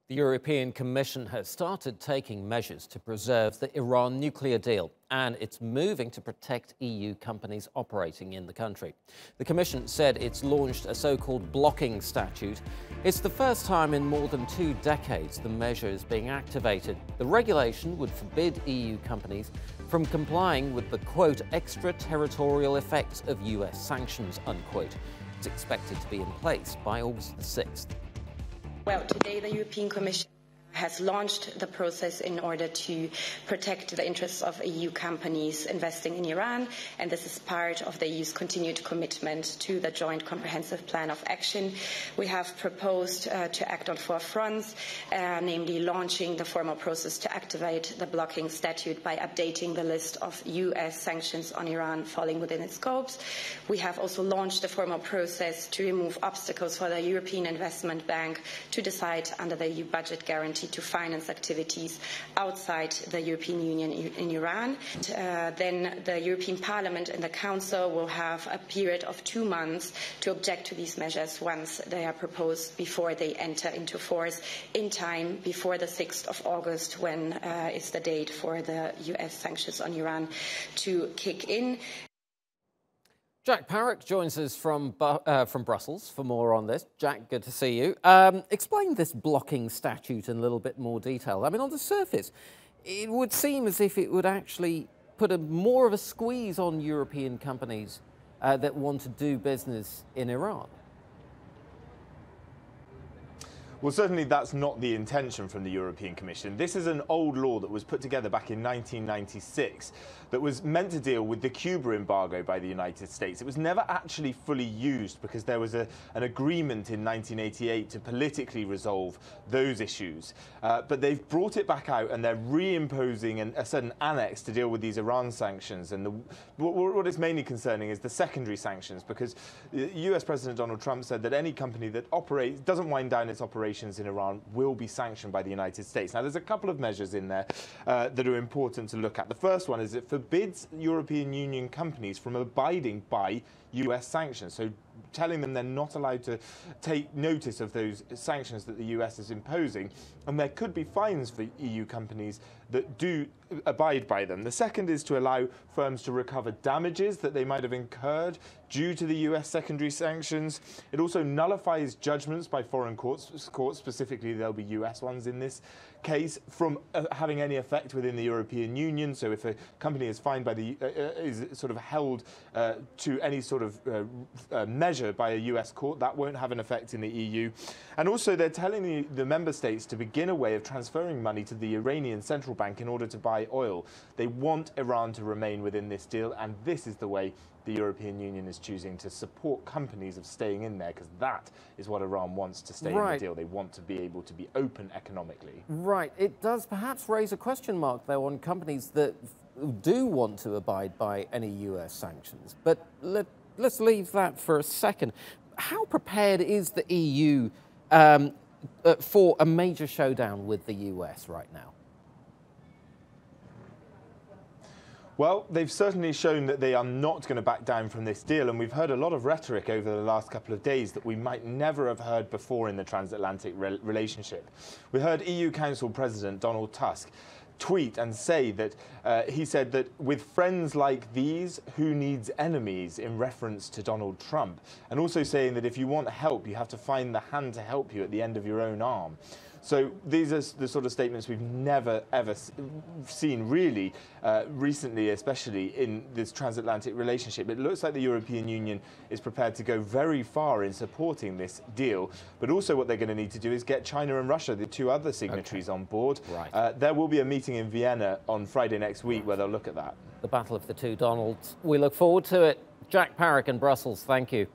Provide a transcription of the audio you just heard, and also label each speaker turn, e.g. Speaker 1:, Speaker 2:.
Speaker 1: The European Commission has started taking measures to preserve the Iran nuclear deal, and it's moving to protect EU companies operating in the country. The Commission said it's launched a so-called blocking statute. It's the first time in more than 2 decades the measure is being activated. The regulation would forbid EU companies from complying with the, quote, extraterritorial effects of US sanctions, unquote. It's expected to be in place by August the 6th.
Speaker 2: Well, today the European Commission has launched the process in order to protect the interests of EU companies investing in Iran, and this is part of the EU's continued commitment to the Joint Comprehensive Plan of Action. We have proposed to act on 4 fronts, namely launching the formal process to activate the blocking statute by updating the list of US sanctions on Iran falling within its scopes. We have also launched the formal process to remove obstacles for the European Investment Bank to decide under the EU budget guarantee to finance activities outside the European Union in Iran. Then the European Parliament and the Council will have a period of 2 months to object to these measures once they are proposed before they enter into force in time before the 6th of August, when is the date for the US sanctions on Iran to kick in.
Speaker 1: Jack Parrock joins us from Brussels for more on this. Jack, good to see you. Explain this blocking statute in a little bit more detail. I mean, on the surface, it would seem as if it would actually put more of a squeeze on European companies that want to do business in Iran.
Speaker 3: Well, certainly that's not the intention from the European Commission. This is an old law that was put together back in 1996 that was meant to deal with the Cuba embargo by the United States. It was never actually fully used because there was an agreement in 1988 to politically resolve those issues. But they've brought it back out and they're reimposing a certain annex to deal with these Iran sanctions. And what is mainly concerning is the secondary sanctions, because US President Donald Trump said that any company that doesn't wind down its operations in Iran will be sanctioned by the United States. Now, there's a couple of measures in there that are important to look at. The first one is it forbids European Union companies from abiding by US sanctions, so telling them they're not allowed to take notice of those sanctions that the US is imposing, and there could be fines for EU companies that do abide by them. The second is to allow firms to recover damages that they might have incurred due to the US secondary sanctions. It also nullifies judgments by foreign courts, specifically there'll be US ones in this case, from having any effect within the European Union. So if a company is fined by is sort of held to any sort of measure by a US court, that won't have an effect in the EU. And also they're telling the member states to begin a way of transferring money to the Iranian central bank in order to buy oil. They want Iran to remain within this deal, and this is the way the European Union is choosing to support companies of staying in there, because that is what Iran wants to stay in the deal. They want to be able to be open economically.
Speaker 1: Right. It does perhaps raise a question mark, though, on companies that do want to abide by any US sanctions. But let's leave that for a second. How prepared is the EU for a major showdown with the US right now?
Speaker 3: Well, they've certainly shown that they are not going to back down from this deal, and we've heard a lot of rhetoric over the last couple of days that we might never have heard before in the transatlantic relationship. We heard EU Council President Donald Tusk tweet and say that he said that with friends like these, who needs enemies, in reference to Donald Trump, and also saying that if you want help, you have to find the hand to help you at the end of your own arm. So these are the sort of statements we've never, ever seen, really, recently, especially in this transatlantic relationship. It looks like the European Union is prepared to go very far in supporting this deal. But also what they're going to need to do is get China and Russia, the 2 other signatories, on board. Right. There will be a meeting in Vienna on Friday next week where they'll look at that.
Speaker 1: The battle of the 2 Donalds. We look forward to it. Jack Parrock in Brussels, thank you.